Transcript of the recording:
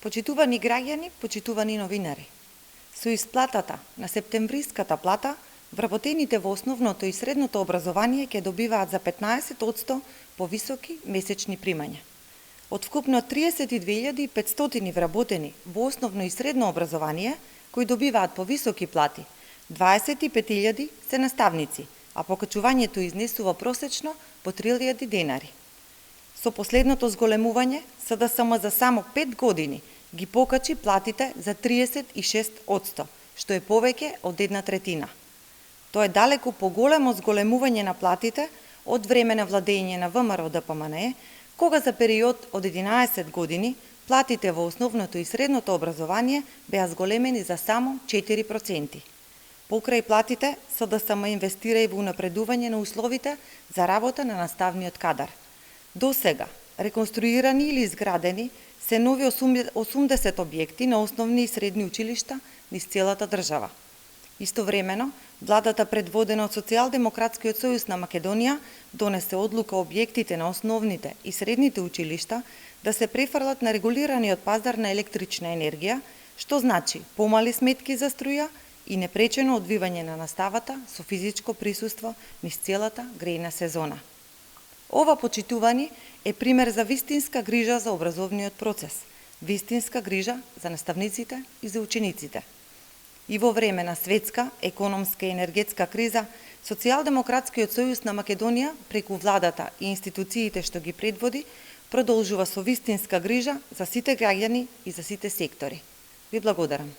Почитувани граѓани, почитувани новинари. Со исплатата на септемвриската плата, вработените во основното и средното образование ќе добиваат за 15% повисоки месечни примања. Од вкупно 32.500 вработени во основно и средно образование, кои добиваат повисоки плати, 25.000 се наставници, а покачувањето изнесува просечно по 3.000 денари. Со последното зголемување, СДСМ за само 5 години ги покачи платите за 36%, што е повеќе од 1/3. Тоа е далеку поголемо зголемување на платите од време на владење на ВМРО ДПМНЕ, кога за период од 11 години платите во основното и средното образование беа зголемени за само 4%. Покрај платите, СДСМ инвестира и во унапредување на условите за работа на наставниот кадар. До сега, реконструирани или изградени се нови 80 објекти на основни и средни училишта низ целата држава. Истовремено, владата предводена од Социјалдемократскиот сојуз на Македонија донесе одлука објектите на основните и средните училишта да се префрлат на регулираниот пазар на електрична енергија, што значи помали сметки за струја и непречено одвивање на наставата со физичко присуство низ целата грејна сезона. Ова почитување е пример за вистинска грижа за образовниот процес, вистинска грижа за наставниците и за учениците. И во време на светска, економска и енергетска криза, Социјалдемократскиот сојуз на Македонија, преку владата и институциите што ги предводи, продолжува со вистинска грижа за сите граѓани и за сите сектори. Ви благодарам.